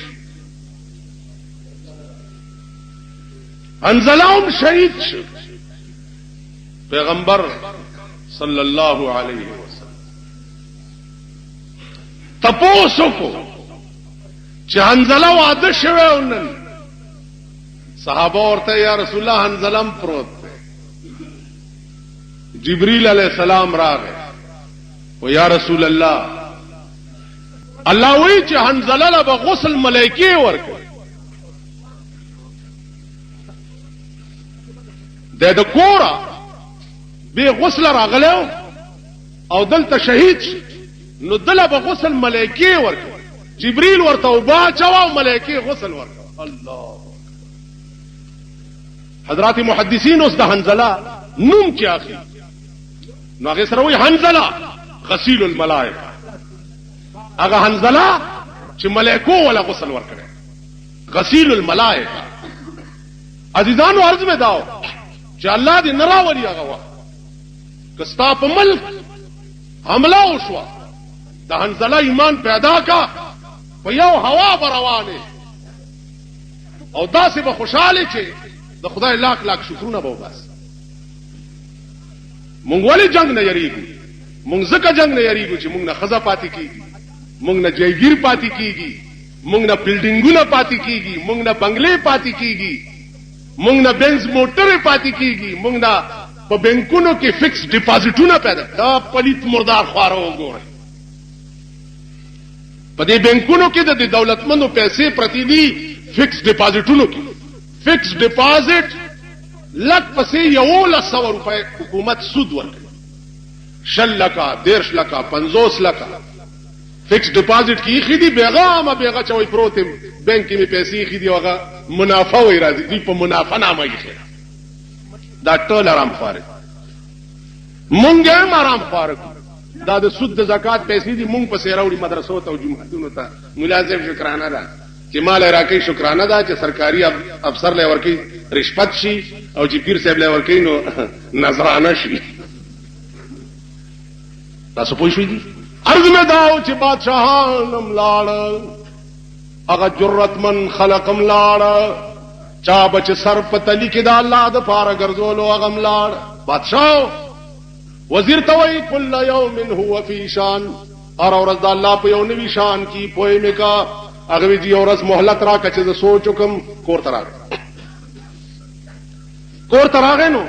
S1: حنزلهم شهید شو پیغمبر صلی الله علیه وسلم تپوسو کو چې حنزله واده شوه ونن صحابه ورته یا رسول الله حنزلم پروت دی جبريل علیہ السلام راغی و یا رسول الله الله وی چې حنزله له غسل ملائکه ورکړي د کورا به غسل راغلو او دلته شهید نو دله به غسل ملائکه ورکړي جبريل ورته وبا چوا ملائکه غسل ورکړي الله حضرات محدثین اوس د حنزله نوم کې اخلي نو هغه سره وی حنزله غسیل الملائکه هغه حنزله چې ملائکو ولا غسل ورکړي غسیل الملائکه عزیزانو عرض مې داو چې الله دې نراوري هغه وخت کستا په ملک حمله وشو د حنزله ایمان پیدا کا په یو هوا روانه او داسې به خوشاله چې د خدای لاک لاک شکرونه به وباس مونږ ولې جنگ نه یریږو مونږ ځکه جنگ نه یریږو چې مونږ نه خزه پاتې کیږي مونږ نه جایگیر پاتې کیږي مونږ نه بلډینګونه پاتې کیږي مونږ نه بنگلې پاتې کیږي مونږ نه بنز موټر پاتې کیږي مونږ نه په بانکونو کې فکس ډیپازټونه پیدا دا پلیت مردار خواره وګورئ په دې بانکونو کې د دولتمندو پیسې پرتی دي فکس ډیپازټونو کې فکس ډیپازټ لک پسې 100 روپے حکومت سود ورکړي 60 لکه 10 لکه 50 لکه فکس ډیپازټ کې خېدي بیغه چوي پروت بانک کې پیسې خېدي هغه منافع وي راځي دی په منافع نامه یې خېره دا ټول آرام فارغ مونږ هم آرام فارغ دا د سود د زکات پیسې دي مونږ په سیراوړي مدرسو ته او جمعهتونو ته ملازم شکرانه ده چې مال راکې شکرانه ده چې سرکاري افسر له ورکی رشوت شي او چې پیر صاحب له ورکی نو نظرانه شي تاسو پوه شئ دي عرض میں داو چې بادشاہانم لاړ هغه جرأتمن خلقم لاړ چا بچ سر پتلی کې دا الله د پاره ګرځولو هغه لاړ بادشاہ وزیر توي کل یوم هو فی شان اور ورځ د الله په یو نوی شان کې پوهې میکا هغه دی ورځ مهلت را کچې ز سوچ کوم کور تراغه نو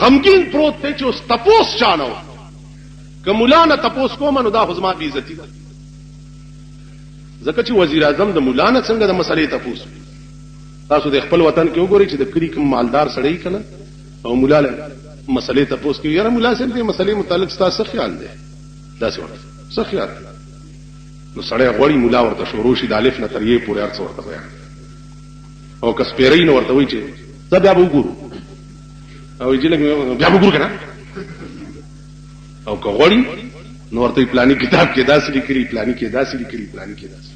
S1: غمگین پروت ته چې اوس تپوس چانو که مولانا تپوس کوم نو دا خو زما بی عزتی ده ځکه چې وزیر اعظم د مولانا څنګه د مسلې تپوس تاسو د خپل وطن کې وګورئ چې د کلی کوم مالدار سړی کنه او مولانا مسلې تپوس کوي یاره مولا صاحب دې مسلې متعلق تاسو خیال دی دا څه خیال نو سړی غوړي مولا ورته شروع شي د الف نه تر یې پورې ارڅ ورته بیان او کس پیرین ورته وایي چې دا بیا وګورو او یې لګ بیا وګورو کنه او کوغړی نو ورته پلاني کتاب کې داسې لیکلي پلاني کې داسې لیکلي پلاني کې داسې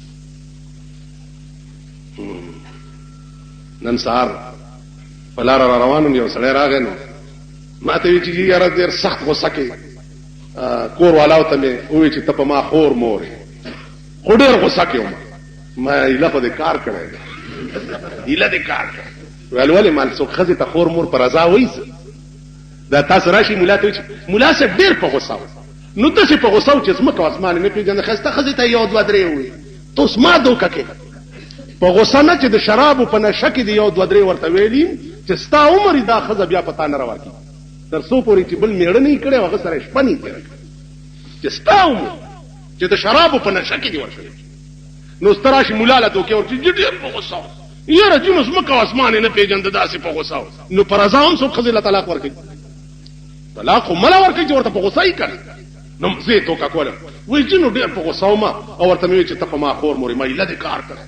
S1: نن سهار په لار را روانم یو سړی راغی نو ما ته وی چې یاره ډېر سخت غوسه کې کور والاو ته مې ووی چې ته په ما خور مور خو ډېر غوسه کې وم ما ایله خو دې کار کړی ایله دې کار کړی ویل ولې مال څوک ښځې ته خور مور په رضا وایي دا تاسو راشي ملا ته چې ملا صاحب ډېر په غوسه و نو داسې په غوسه و چې ځمکه او اسمان نه پېژنده ښایسته ښځې ته یو دوه درې ووایي ته اوس ما دوکه کې په غوسه نه چې د شرابو په نشه کې د یو دوه درې ورته ویلي چې ستا عمر دا ښځه بیا په تا نه روا کېږي تر څو پورې چې بل میړه نه یې کړی هغه سره یې شپه نه یې تېره کړې چې ستا عمر چې د شرابو په نشه کې دې ورشوي نو سته راشي ملا له دوکې ورچې چې ډېر په غوسه و یاره چې نو ځمکه او اسمان یې نه پېژنده داسې په غوسه و نو په رضا هم څوک ښځې له طلاق ورکوي طلاق خو مله ورکوي چې ورته په غوسه یې کړي نو زه یې توکه کولم وایي چې نو ډېر په غوسه ومه او ورته مې وایي چې ته په ما خور مورې ما ایله دې کار کړی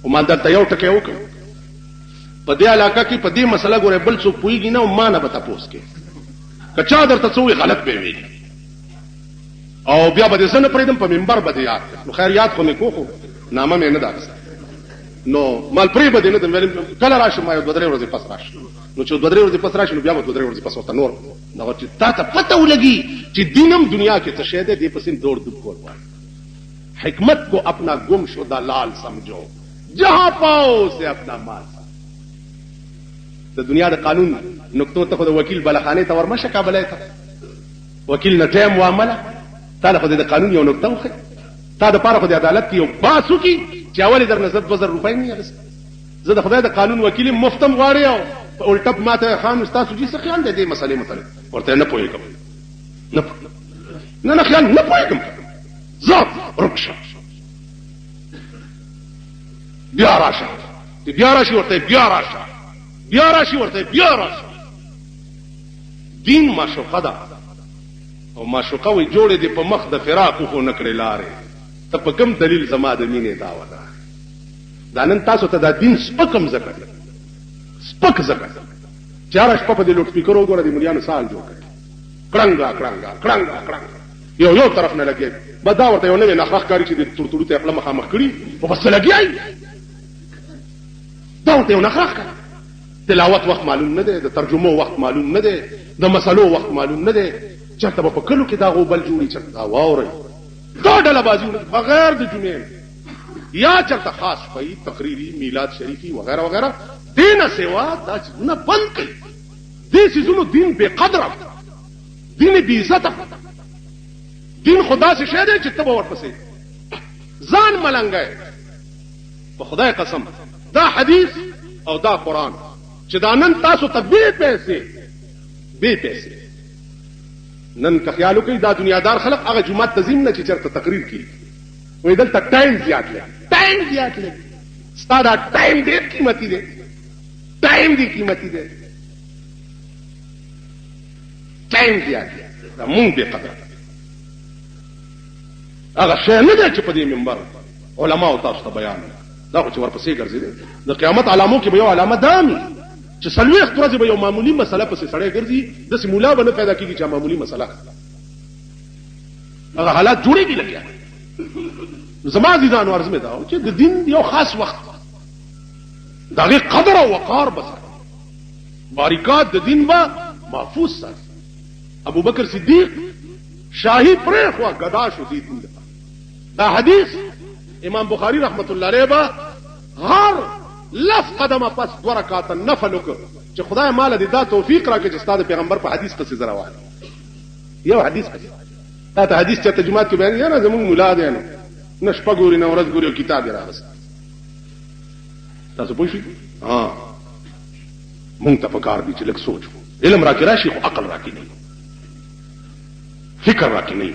S1: او ما درته یو ټکی وکړ په دې علاقه کې په دې مسله ګوره بل څوک پوهېږي نه او ما نه به تپوس کې که چا درته څه وایي غلط به ویلي او بیا به دې زه نه پرېږدم په منبر به دې یاد کړم نو خیر یاد خو مې کو خو نامه مې نه ده اخیسته نو مال پرې به دې نه دم ویل کله راشم ما یو دوه درې ورځې پس راشم نو چې دوه درې ورځې پس راشي نو بیا به دوه درې ورځې پس ورته نور دغه چې تا ته پته ولګي چې دینم دنیا کې څه شی دی دې پسې دوړ دوب کول غواړي حکمت کو اپنا گم شدہ لال سمجھو جہاں پاؤ سے اپنا مال د دنیا د قانون نقطو ته خو د وکیل بلخانه ته ورمشه کابلای ته وکیل نه ټیم وامله تا له خو د قانون یو نقطه وخت تا د پاره خو د عدالت یو باسو کی چې اول در نظر 2000 روپۍ نه یغس زه د خدای د قانون وکیل مفتم غواړی او الټب ماته خان استاد جی څه خیال دې مسلې متعلق ورته نه پوهیږم نه خیال نه پوهیږم ځه رخصه بیا راشه ورته بیا راشي ورته دین معشوقه ده او معشوقه وي جوړې دي په مخ د فراق خو نکړې لارې ته په کوم دلیل زما د مینې داوا ده دا نن تاسو ته دا دین سپکم زکه سپک زکه چاره شپه په دې لوټ سپیکر وګوره د مليانو سال جوړ کړ کړنګا یو طرف نه لګي بدا ورته یو نه نخخ کاری چې د تورتورو ته خپل مخامخ کړي او بس لګي دا ورته یو نخخ کړي تلاوت وخت معلوم نه دی د ترجمه وخت معلوم نه دی د مسلو وخت معلوم نه دی چرته په کلو کې دا غوبل جوړي چرته واوري دا ډله بازی بغیر د جمعې یا چرته خاص پي تقریری میلاد شریفي وغیرہ وغیرہ دین سیوا دا نه بند کړي دې سيزونو دین به قدر دین به عزت دین خدا سے شهر چې ته ورپسې ځان ملنګای په خدای قسم دا حدیث او دا قران چې دا نن تاسو ته به پیسې نن که خیالو کوي دا دنیادار خلق هغه جمعه تنظیم نه چې چرته تقریر کوي وې دلته ټایم زیات لګي ستاسو ټایم ډېر قیمتي دی ټایم زیات دا مونږ به قدر هغه شی نه دی چې په دې منبر علما او تاسو ته بیان دا چې ورپسې ګرځي د قیامت علامو کې به یو علامه دامي چې سلوي اختراز به یو معمولی مسله پسې سړی ګرځي د سیمولا باندې پیدا کیږي چې معمولی مسله هغه حالات جوړيږي لګیا زما عزیزان ورزمه دا چې د دین یو خاص وخت دغه قدر او وقار بس باریکات د دین با محفوظ ساتي ابو بکر صدیق شاهی پرې خو غدا شو دي دا حدیث امام بخاری رحمت الله علیه با هر لف قدمه پس 2 رکعات نفل وکړه چې خدای مال دې دا توفیق راکړي چې ستاسو پیغمبر په حدیث پسې زرا وایي یو حدیث دا ته حدیث چې ترجمه کې بیان نه زموږ مولا دی نه شپه ګوري نه ورځ ګوري کتاب راغست تاسو پوښتنه مونږ ته پکار دي چې لږ سوچو علم راکې راشي خو عقل راکې نه فکر راکې نه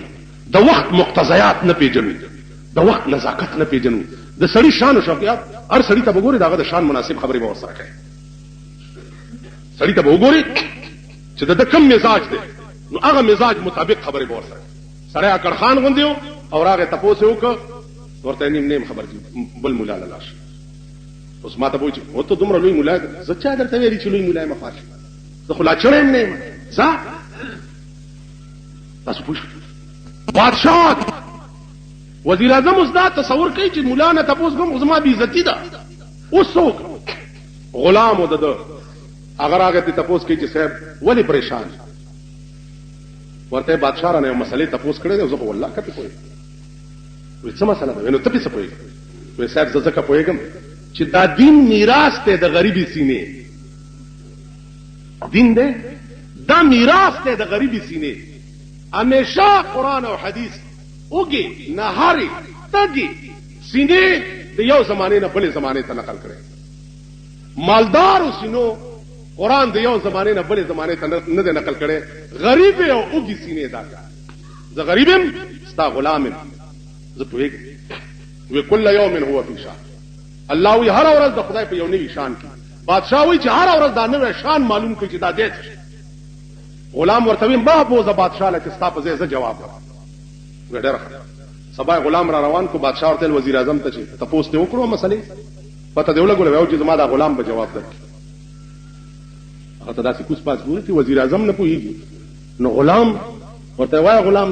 S1: د وخت مقتضیات نه پیژنو د وخت نزاکت نه پیژنو د سړي شان او شوکیات هر سړي ته وګوري داغه د شان مناسب خبرې به ورسره کوي سړي ته وګوري چې د کم مزاج دی نو هغه مزاج مطابق خبرې به ورسره سړی اکړ خان غوندیو او راغه تاسو وکړه ورته نیم خبر دي بل مولا لاش اوس ما ته وایي چې او ته دومره لوی مولا زه چا درته ویلي چې لوی مولا مخاش زه خلا چړم نه ځه تاسو پوښتنه بادشاہ وزیر اعظم اوس دا تصور کوي چې مولانا تاسو کوم زما بي عزتي ده اوس څوک غلام ود اگر هغه ته تاسو کې چې صاحب ولی پریشان ورته بادشاہ رانه مسلې تاسو کړې ده زه والله کته کوی وې څه مسله ده نو ته څه پوي وې صاحب زه څه پويګم چې دا دین میراث ته د غریبي سینې دین ده دا میراث ته د غریبي سینې همیشه قران او حديث اوږي نهاري تګي سینې د یو زمانه نه بلې زمانه ته نقل کړي مالدار سينو قران د یو زمانه نه بلې زمانه ته نه نقل کړي غریب او اوږي سینې دا زه غریبم ستا غلامم زه پوهیږم وی کل یوم هو فی شان الله وی هر ورځ د خدای په یو نوی شان کې بادشاہ وی چې هر ورځ دا نوی شان معلوم کړي چې دا دې غلام ورته وی ما بوزه بادشاہ له ستا په ځای جواب ورکړ ډېر سبا غلام را روان کو بادشاہ ورته وزیر اعظم ته چې تاسو ته وکړو مسلې پته دی ولګول یو چې زما دا غلام به جواب درکړي هغه ته داسې کوس پاس ګوري چې وزیر اعظم نه پوهیږي نو غلام ورته وای غلام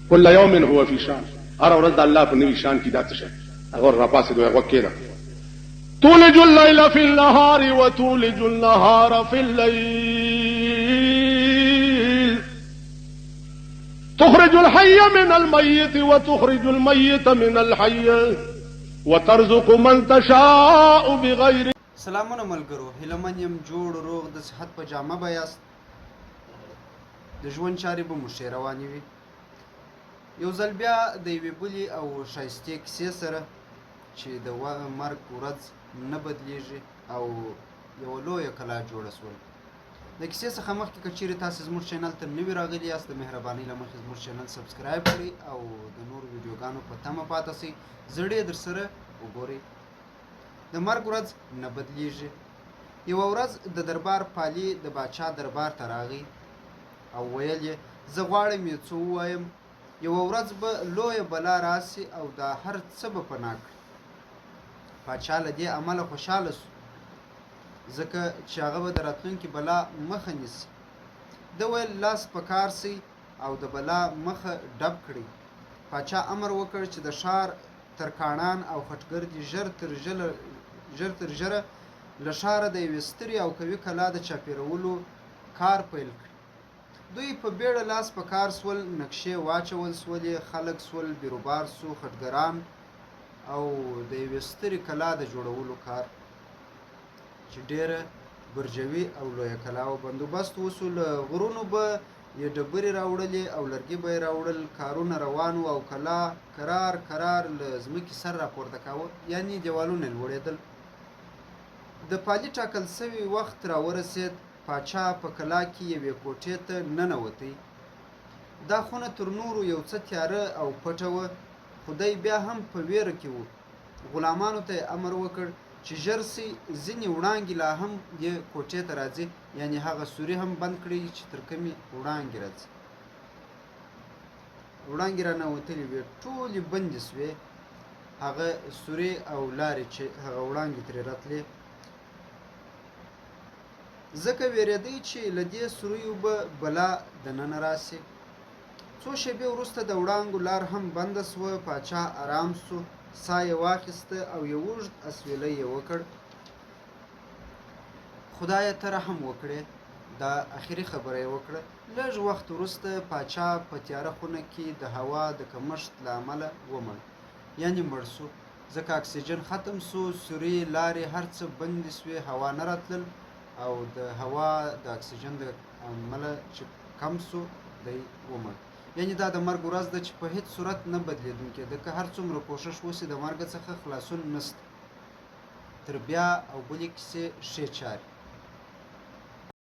S1: کل یوم هو فی شان هر ورځ د الله په نوی شان کې داسې شي هغه را پاسې دوی وکړه تولج الليل في النهار وتولج النهار في الليل تخرج الحي من الميت وتخرج الميت من الحي وترزق من تشاء بغير
S2: سلامونه ملګرو هیلمن یم جوړ روغ د صحت په جامه بیاست د ژوند چارې به مو ښې روانې وي یو ځل بیا د یوې بلې او ښایستې کیسې سره چې د مرګ ورځ نه بدلیږي او یوه لویه کلا جوړه سول د کیسې څخه مخکې که چیرې تاسې زموږ چینل ته نوي راغلي یاست د مهربانۍ له مخې زموږ چینل سبسکرایب کړئ او د نورو ویډیوګانو په تمه پاته سئ زړې در سره وګورئ د مرګ ورځ نه بدلیږي یوه ورځ د دربار پالي د باچا دربار ته راغی او ویل یې زه غواړم یې څه ووایم یوه ورځ به لویه بلا راسي او دا هر څه به پناه کړي باچا له دې عمله خوشحاله سو ځکه چې هغه به د راتلونکي بلا مخه نیسي ده ویل لاس په کار سئ او د بلا مخه ډب کړئ باچا امر وکړ چې د ښار ترکاڼان او خټګردي ژر تر ژره له ښاره د یوې سترې او قوي کلا د چاپېرولو کار پیل کړي دوی په بیړه لاس په کار سول نقشې واچول سولې خلک سول بیروبار سو خټګران او د یوې سترې کلا د جوړولو کار چې ډېره برجوي او لویه کلا و بندوبست وسو له غرونو به یې ډبرې راوړلې او لرګي به یې راوړل کارونه روان وو او کلا کرار له ځمکې سر راپورته کاوه یعنې دیوالونه یې لوړېدل د پالي ټاکل سوي وخت راورسېد پاچا په کلا کې یوې کوټې ته ننوتی دا خونه تر نورو یو څه تیاره او پټه وه خو دی بیا هم په ویره کې و غلامانو ته یې امر وکړ چې ژر سي ځینې وړانګې لا هم دې کوټې ته راځي یعنې هغه سوري هم بند کړئ چې تر کومې وړانګې راځي وړانګې راننوتلې وې ټولې بندې سوې هغه سورې او لارې چې هغه وړانګې ترې راتلې ځکه ویرېدی چې له دې سوریو به بلا دننه راسي څو شېبې وروسته د وړانګو لار هم بنده سوه پاچا ارام سو ساه یې واخیسته او یو اوږد اسویلی یې وکړ خدایه ته رحم وکړې دا اخري خبره یې وکړه لږ وخت وروسته پاچا په تیاره خونه کې د هوا د کمښت له امله ومړ یعنې مړ سو ځکه اکسیجن ختم سو سورې لارې هر څه بندې سوې هوا نه راتلل او د هوا د اکسیجن د امله چې کم سو دی ومړ یعنې دا د مرګ ورځ ده چې په هیڅ صورت نه بدلیدونکې ده که هر څومره کوښښ وسي د مرګ څخه خلاصون نشته تر بیا او بلې کیسې ښې چارې